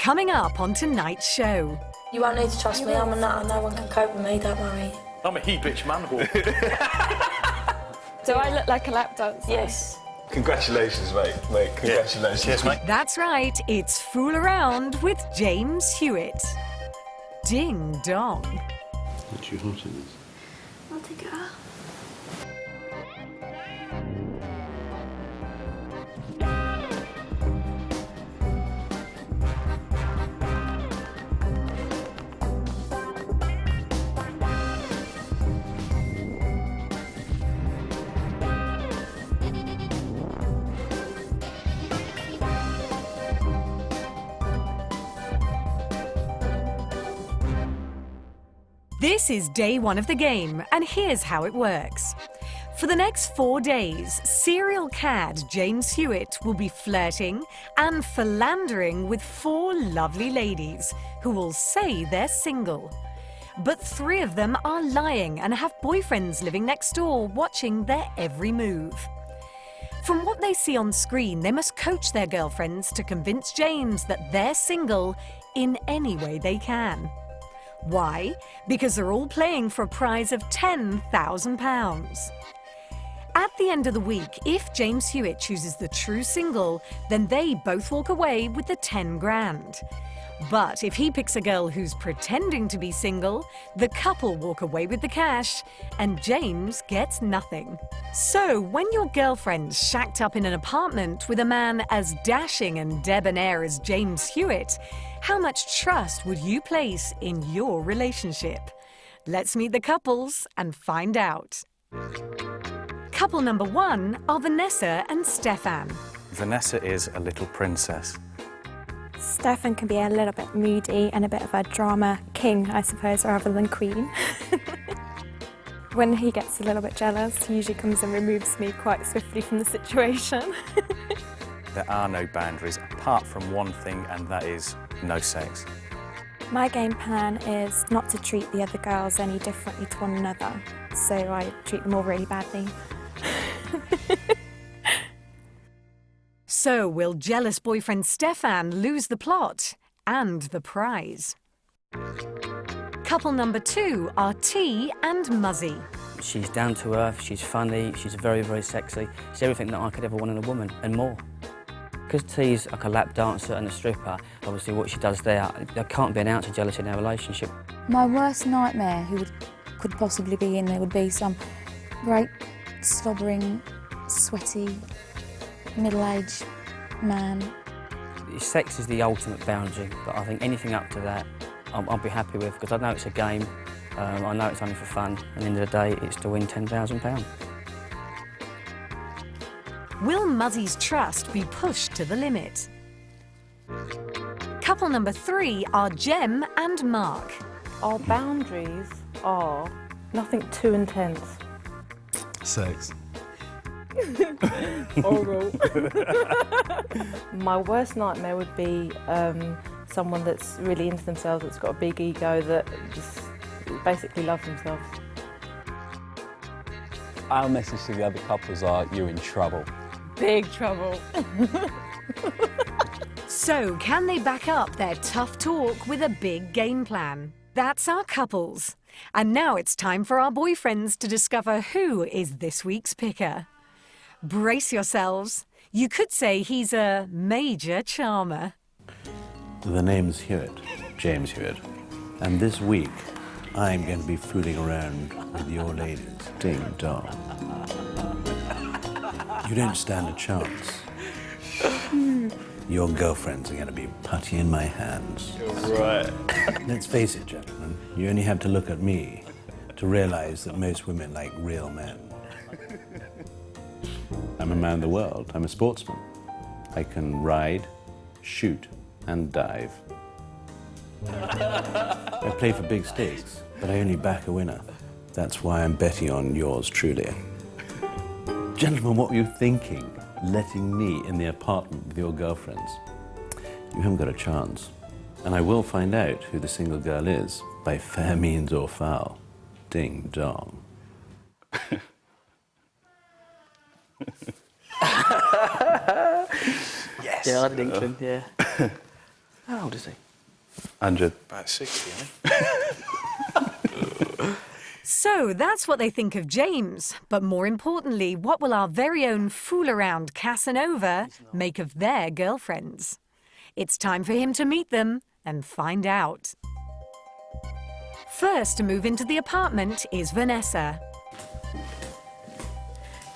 Coming up on tonight's show. You won't need to trust me, I'm a nut and no one can cope with me, don't worry. I'm a he-bitch man. Do I look like a lap dancer? Yes. Congratulations, mate. Congratulations. Cheers, mate. That's right, it's Fool Around with James Hewitt. Ding dong. Are you hot in this? I'll take it off. This is day one of the game, and here's how it works. For the next 4 days, serial cad James Hewitt will be flirting and philandering with 4 lovely ladies who will say they're single. But 3 of them are lying and have boyfriends living next door watching their every move. From what they see on screen, they must coach their girlfriends to convince James that they're single in any way they can. Why? Because they're all playing for a prize of £10,000. At the end of the week, if James Hewitt chooses the true single, then they both walk away with the 10 grand. But if he picks a girl who's pretending to be single, the couple walk away with the cash and James gets nothing. So when your girlfriend's shacked up in an apartment with a man as dashing and debonair as James Hewitt, how much trust would you place in your relationship? Let's meet the couples and find out. Couple number 1 are Vanessa and Stefan. Vanessa is a little princess. Stefan can be a little bit moody and a bit of a drama king, I suppose, rather than queen. When he gets a little bit jealous, he usually comes and removes me quite swiftly from the situation. There are no boundaries apart from one thing, and that is no sex. My game plan is not to treat the other girls any differently to one another, so I treat them all really badly. So will jealous boyfriend Stefan lose the plot and the prize? Couple number 2 are T and Muzzy. She's down to earth, she's funny, she's very, very sexy. She's everything that I could ever want in a woman, and more. Because T's like a lap dancer and a stripper, obviously what she does there can't be an ounce of jealousy in our relationship. My worst nightmare could possibly be in there would be some great, slobbering, sweaty, middle-aged man. Sex is the ultimate boundary, but I think anything up to that I'll be happy with, because I know it's a game, I know it's only for fun, and at the end of the day it's to win £10,000. Will Muzzy's trust be pushed to the limit? Couple number 3 are Jem and Mark. Our boundaries are nothing too intense. Sex. Oral. My worst nightmare would be someone that's really into themselves, that's got a big ego, that just basically loves themselves. Our message to the other couples are, you're in trouble. Big trouble. So can they back up their tough talk with a big game plan? That's our couples. And now it's time for our boyfriends to discover who is this week's picker. Brace yourselves. You could say he's a major charmer. The name's Hewitt, James Hewitt. And this week, I'm going to be fooling around with your ladies. Ding dong. You don't stand a chance. Your girlfriends are going to be putty in my hands. Right. Let's face it, gentlemen, you only have to look at me to realize that most women like real men. I'm a man of the world. I'm a sportsman. I can ride, shoot, and dive. I play for big stakes, but I only back a winner. That's why I'm betting on yours truly. Gentlemen, what were you thinking, letting me in the apartment with your girlfriends? You haven't got a chance. And I will find out who the single girl is, by fair means or foul. Ding dong. Yes. Yeah, I did England, yeah. How old is he? 100. About 60, I think. So that's what they think of James. But more importantly, what will our very own fool-around Casanova make of their girlfriends? It's time for him to meet them and find out. First to move into the apartment is Vanessa.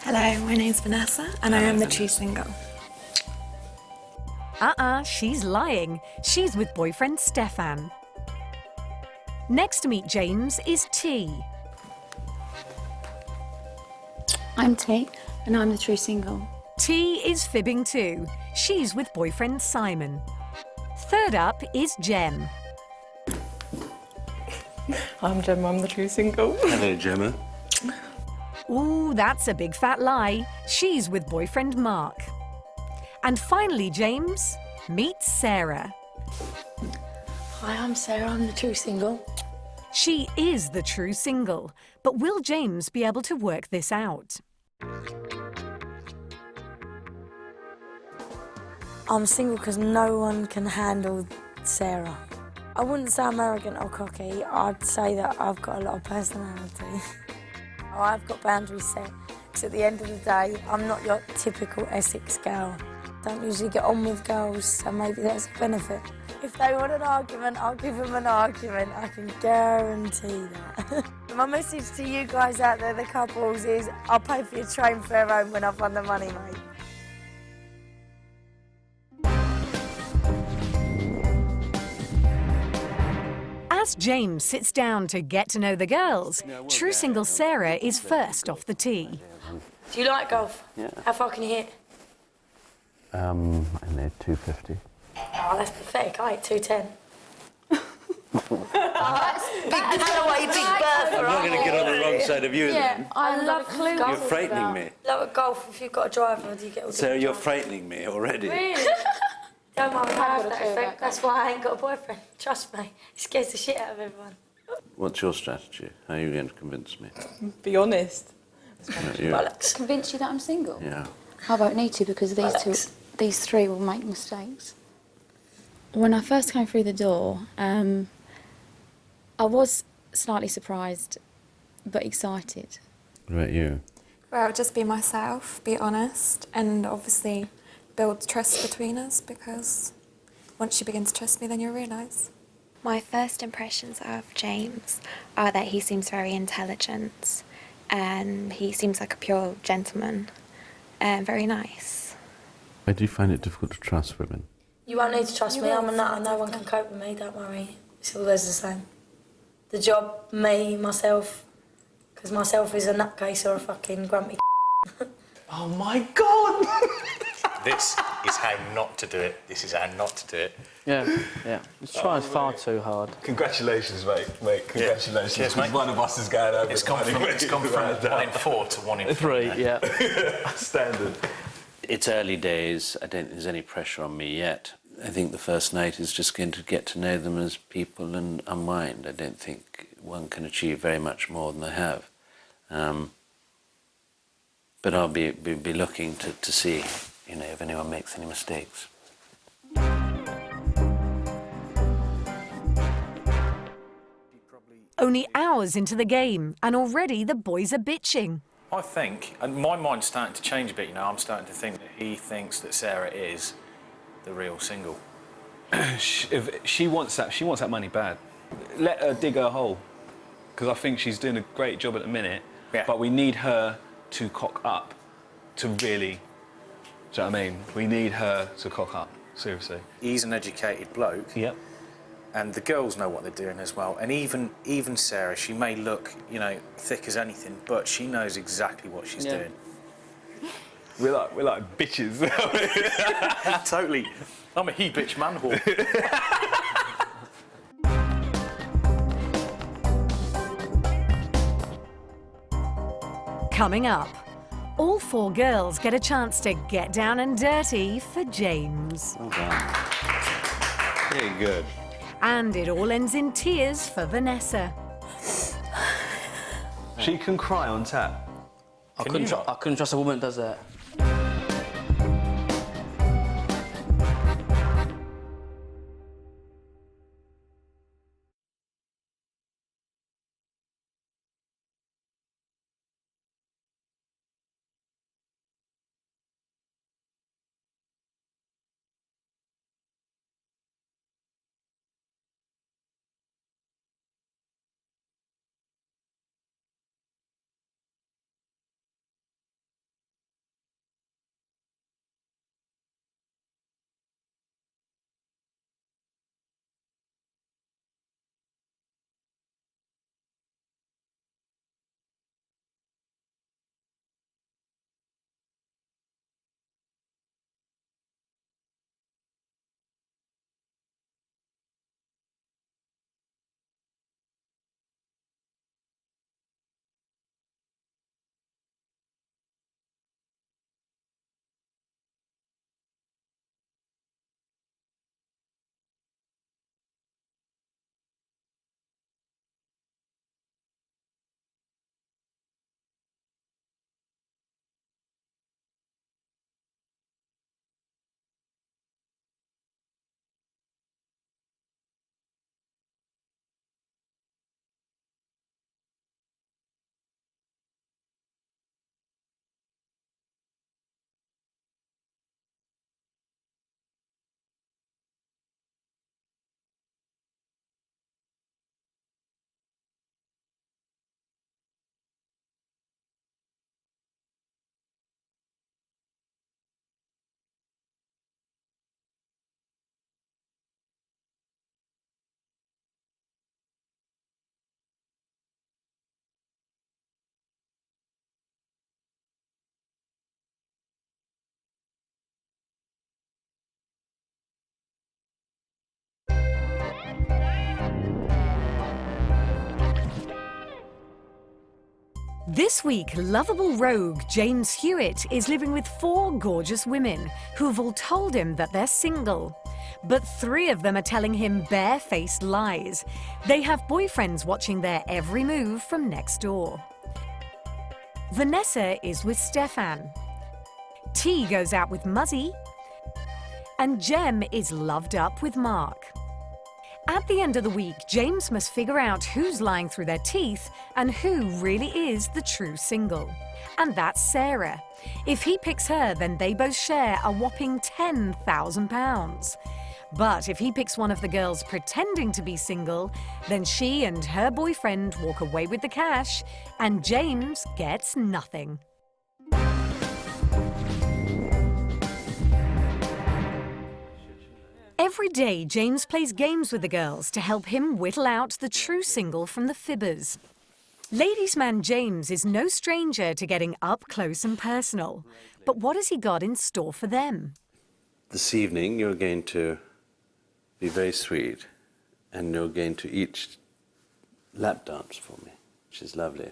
Hello, my name's Vanessa and I am the true single. She's lying. She's with boyfriend Stefan. Next to meet James is T. I'm T, and I'm the true single. T is fibbing too. She's with boyfriend Simon. Third up is Jem. I'm Gemma, I'm the true single. Hello, Gemma. Ooh, that's a big fat lie. She's with boyfriend Mark. And finally, James, meet Sarah. Hi, I'm Sarah, I'm the true single. She is the true single, but will James be able to work this out? I'm single because no one can handle Sarah. I wouldn't say I'm arrogant or cocky, I'd say that I've got a lot of personality. I've got boundaries set, because at the end of the day, I'm not your typical Essex girl. Don't usually get on with girls, so maybe that's a benefit. If they want an argument, I'll give them an argument. I can guarantee that. My message to you guys out there, the couples, is I'll pay for your train fare home when I've won the money, mate. As James sits down to get to know the girls, true single Sarah is first off the tee. Do you like golf? Yeah. How far can you hit? I know 250. Oh, that's pathetic. I hit 210. Big Bertha. I'm not going to get on the wrong side of you then. I love golf. You're frightening me. Love at golf. If you've got a driver, do you get all the Sarah, you're frightening me already. Really? Don't mind me, I have that effect. That's why I ain't got a boyfriend. Trust me. It scares the shit out of everyone. What's your strategy? How are you going to convince me? Be honest. Bollocks. Convince you that I'm single? Yeah. I won't need to because these three will make mistakes. When I first came through the door, I was slightly surprised but excited. What about you? Well, just be myself, be honest, and obviously build trust between us, because once you begin to trust me, then you'll realise. My first impressions of James are that he seems very intelligent and he seems like a pure gentleman and very nice. Why do you find it difficult to trust women? You won't need to trust me. I'm a nutter. No one can cope with me. Don't worry. It's always the same. The job, me, myself. Because myself is a nutcase or a fucking grumpy. Oh my God! This is how not to do it. This is how not to do it. Yeah, yeah. It's trying far too hard. Congratulations, mate. Congratulations. Cheers, mate. One of us is going over. It's gone from 1 in 4 to 1 in 3, yeah. Standard. It's early days. I don't think there's any pressure on me yet. I think the first night is just going to get to know them as people and unwind. I don't think one can achieve very much more than they have. But I'll be looking to see, you know, if anyone makes any mistakes. Only hours into the game, and already the boys are bitching. I think, and my mind's starting to change a bit, you know, I'm starting to think that he thinks that Sarah is the real single. If she wants that money bad. Let her dig her hole, because I think she's doing a great job at the minute. Yeah. But we need her to cock up, to really. Do you know what I mean? We need her to cock up. Seriously. He's an educated bloke. Yep. And the girls know what they're doing as well. And even Sarah, she may look, you know, thick as anything, but she knows exactly what she's doing. We're like bitches. Totally. I'm a he-bitch man-whore. Coming up, all 4 girls get a chance to get down and dirty for James. Well done. Very good. And it all ends in tears for Vanessa. She can cry on tap. I couldn't trust a woman that does that. This week, lovable rogue James Hewitt is living with 4 gorgeous women who have all told him that they're single. But 3 of them are telling him bare-faced lies. They have boyfriends watching their every move from next door. Vanessa is with Stefan. T goes out with Muzzy. And Jem is loved up with Mark. At the end of the week, James must figure out who's lying through their teeth and who really is the true single. And that's Sarah. If he picks her, then they both share a whopping £10,000. But if he picks one of the girls pretending to be single, then she and her boyfriend walk away with the cash, and James gets nothing. Every day, James plays games with the girls to help him whittle out the true single from the fibbers. Ladies' man James is no stranger to getting up close and personal. But what has he got in store for them? This evening, you're going to be very sweet, and you're going to each lap dance for me, which is lovely.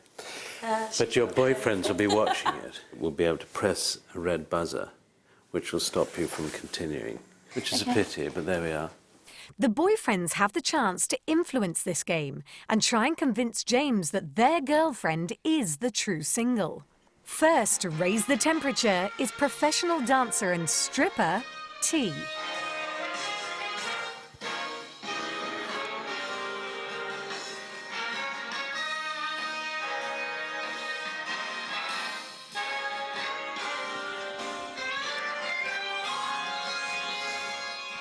But your boyfriends will be watching it. Will be able to press a red buzzer, which will stop you from continuing. Which is a pity, but there we are. The boyfriends have the chance to influence this game and try and convince James that their girlfriend is the true single. First to raise the temperature is professional dancer and stripper T.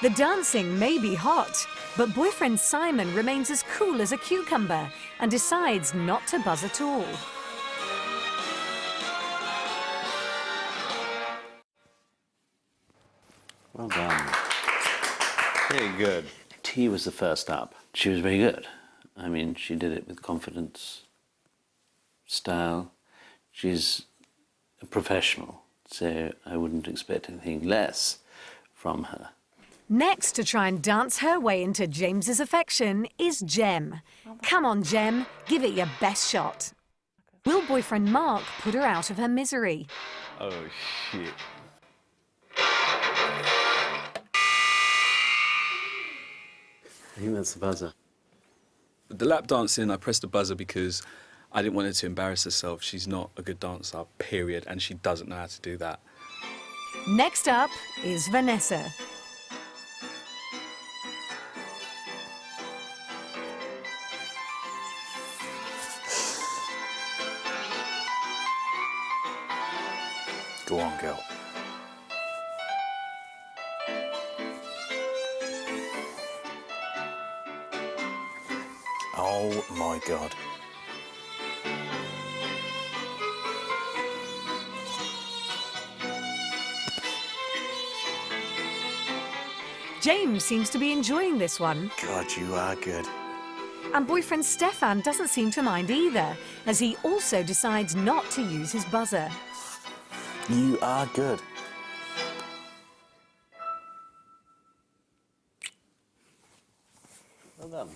The dancing may be hot, but boyfriend Simon remains as cool as a cucumber and decides not to buzz at all. Well done. Very good. T was the first up. She was very good. I mean, she did it with confidence, style. She's a professional, so I wouldn't expect anything less from her. Next to try and dance her way into James's affection is Jem. Come on, Jem, give it your best shot. Will boyfriend Mark put her out of her misery? Oh, shit. I think that's the buzzer. The lap dancing, I pressed the buzzer because I didn't want her to embarrass herself. She's not a good dancer, period, and she doesn't know how to do that. Next up is Vanessa. Go on, girl. Oh, my God. James seems to be enjoying this one. God, you are good. And boyfriend Stefan doesn't seem to mind either, as he also decides not to use his buzzer. You are good. Well done.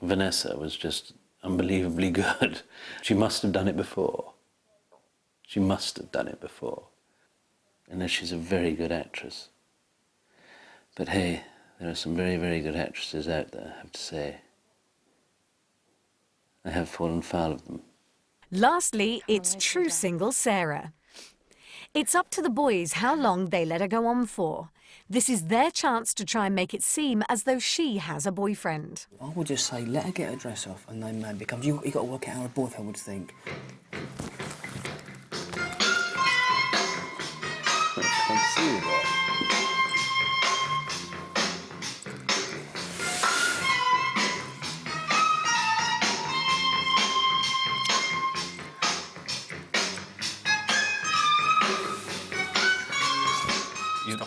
Vanessa was just unbelievably good. She must have done it before. She must have done it before. And she's a very good actress. But hey, there are some very, very good actresses out there, I have to say. I have fallen foul of them. Lastly, it's true single Sarah. It's up to the boys how long they let her go on for. This is their chance to try and make it seem as though she has a boyfriend. I would just say, let her get her dress off, and then maybe becomes. You got to work out how her boyfriend would think. I can't see that.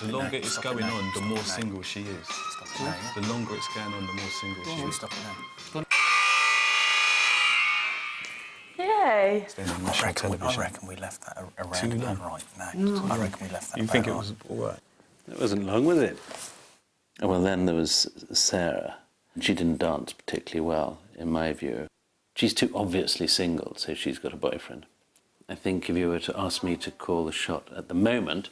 The longer it's going on, the more single she is. The longer it's going on, the more single she is. Yay! I reckon we left that around about right. No, I reckon we left that You about think it right. was all right? It wasn't long, was it? Well, then there was Sarah. She didn't dance particularly well, in my view. She's too obviously single, so she's got a boyfriend. I think if you were to ask me to call the shot at the moment,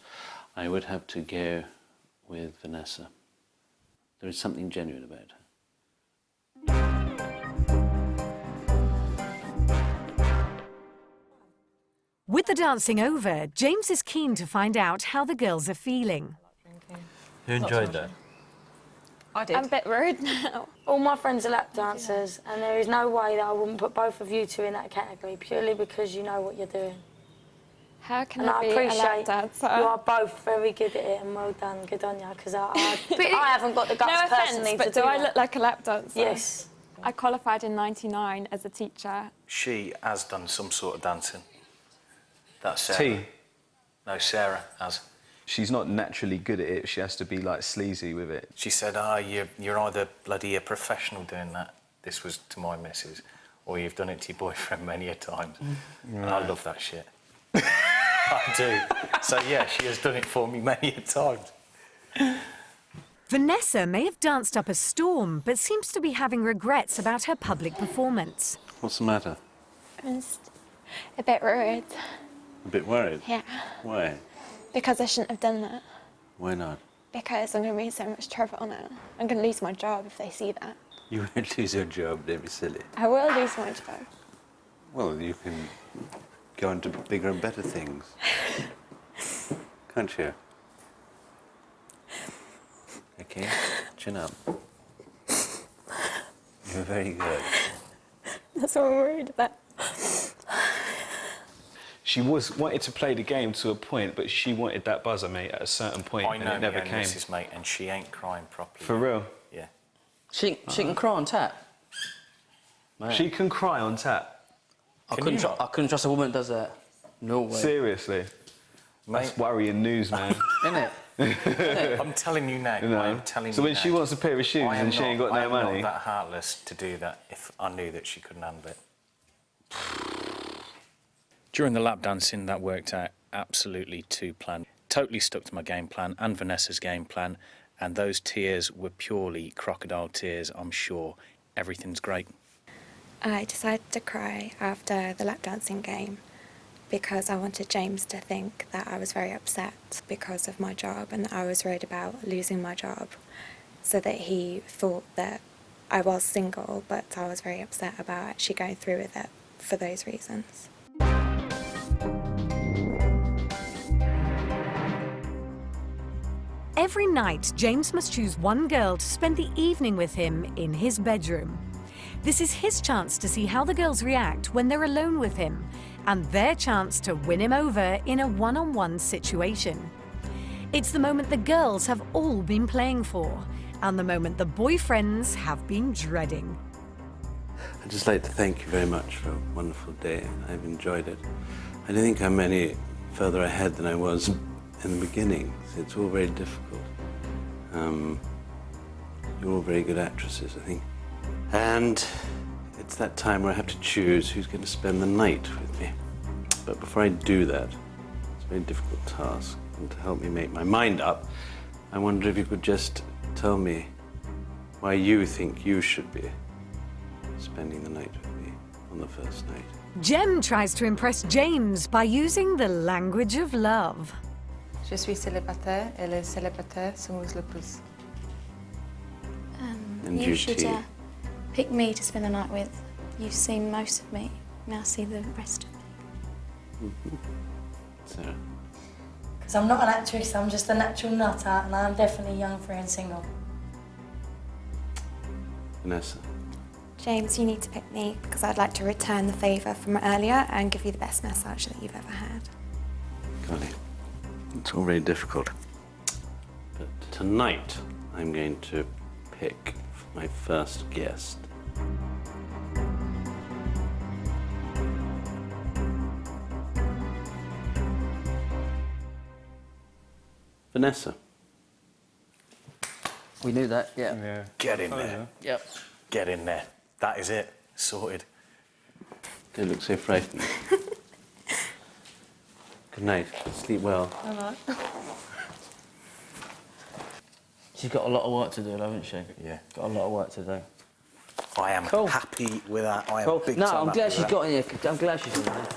I would have to go with Vanessa. There is something genuine about her. With the dancing over, James is keen to find out how the girls are feeling. Who enjoyed that? I did. I'm a bit rude now. All my friends are lap dancers, and there is no way that I wouldn't put both of you two in that category, purely because you know what you're doing. How can and I be a lap dancer? You are both very good at it, and well done, good on you, because I haven't got the guts personally to do do I that. look like a lap dancer? Yes. I qualified in '99 as a teacher. She has done some sort of dancing. That's Sarah. T. No, Sarah has. She's not naturally good at it. She has to be, like, sleazy with it. She said, you're either bloody a professional doing that, this was to my missus, or you've done it to your boyfriend many a time. And I love that shit. I do. So, yeah, she has done it for me many a time. Vanessa may have danced up a storm, but seems to be having regrets about her public performance. What's the matter? I'm just a bit worried. A bit worried? Yeah. Why? Because I shouldn't have done that. Why not? Because I'm going to be in so much trouble now. I'm going to lose my job if they see that. You won't lose your job, don't be silly. I will lose my job. Well, you can go into bigger and better things. Can't you? Okay, chin up. You're very good. That's what I'm worried about. She wanted to play the game to a point, but she wanted that buzzer, mate, at a certain point, and it never came. Mrs. Mate, and she ain't crying properly. For real? Yeah. She can cry on tap. Man. She can cry on tap. I couldn't trust a woman that does that. No way. Seriously? Mate. That's worrying news, man. Isn't it? I'm telling you now. No. I'm telling you So when now, she wants a pair of shoes and she ain't got no money... I'm not that heartless to do that if I knew that she couldn't handle it. During the lap dancing, that worked out absolutely to plan. Totally stuck to my game plan and Vanessa's game plan, and those tears were purely crocodile tears, I'm sure. Everything's great. I decided to cry after the lap dancing game because I wanted James to think that I was very upset because of my job and that I was worried about losing my job, so that he thought that I was single, but I was very upset about actually going through with it for those reasons. Every night, James must choose one girl to spend the evening with him in his bedroom. This is his chance to see how the girls react when they're alone with him, and their chance to win him over in a one-on-one situation. It's the moment the girls have all been playing for, and the moment the boyfriends have been dreading. I'd just like to thank you very much for a wonderful day. I've enjoyed it. I don't think I'm any further ahead than I was in the beginning. So it's all very difficult. You're all very good actresses, I think. And it's that time where I have to choose who's going to spend the night with me. But before I do that, it's a very difficult task. And to help me make my mind up, I wonder if you could just tell me why you think you should be spending the night with me on the first night. Jem tries to impress James by using the language of love. Je suis célibataire et les célibataires somos le plus. And You you, should T. pick me to spend the night with. You've seen most of me, now see the rest of me. Sarah. Because I'm not an actress, I'm just a natural nutter, and I'm definitely young, free and single. Vanessa. James, you need to pick me because I'd like to return the favour from earlier and give you the best massage that you've ever had. Golly, it's all very difficult. But tonight, I'm going to pick my first guest. Vanessa. We knew that, yeah. Get in there. Yep. Get in there. That is it. Sorted. Don't look so frightened. Good night. Sleep well. All right. She's got a lot of work to do, haven't she? Yeah. Got a lot of work to do. I am Cool. happy with that. I am Cool. big No, time I'm happy glad with she's that. got in here. I'm glad she's in there.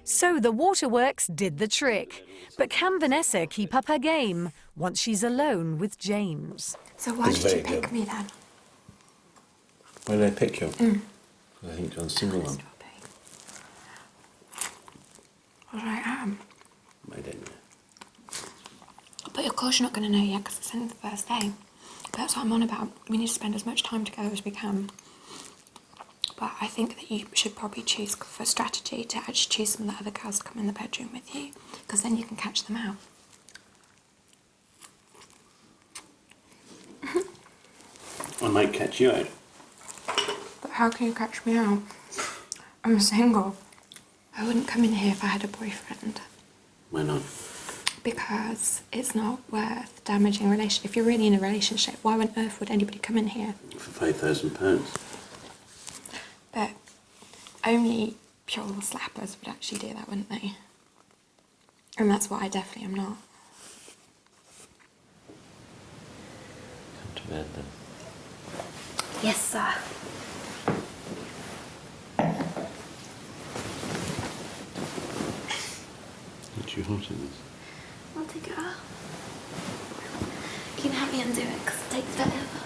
So the waterworks did the trick. But can Vanessa keep up her game once she's alone with James? So why It's did you very pick good. me then? Where did I pick you? I think John's single one. Well, I am. I don't know. But of course you're not going to know yet because it's only the first day. But that's what I'm on about. We need to spend as much time together as we can. But I think that you should probably choose for strategy to actually choose some of the other girls to come in the bedroom with you, because then you can catch them out. I might catch you out. But how can you catch me out? I'm single. I wouldn't come in here if I had a boyfriend. Why not? Because it's not worth damaging a relationship. If you're really in a relationship, why on earth would anybody come in here? For £5,000. But only pure slappers would actually do that, wouldn't they? And that's what I definitely am not. Come to bed then. Yes, sir. Aren't you hot in this? I'll take it off. You can have me undo it because it takes forever.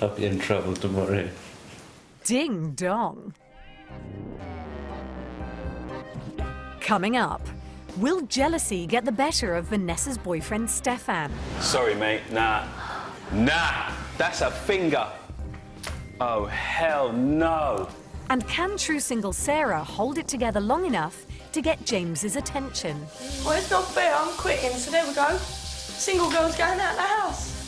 I'll be in trouble tomorrow. Ding dong. Coming up, will jealousy get the better of Vanessa's boyfriend Stefan? Sorry, mate. Nah. Nah. That's a finger. Oh, hell no. And can true single Sarah hold it together long enough to get James's attention? Well, it's not fair. I'm quitting, so there we go. Single girl's going out of the house.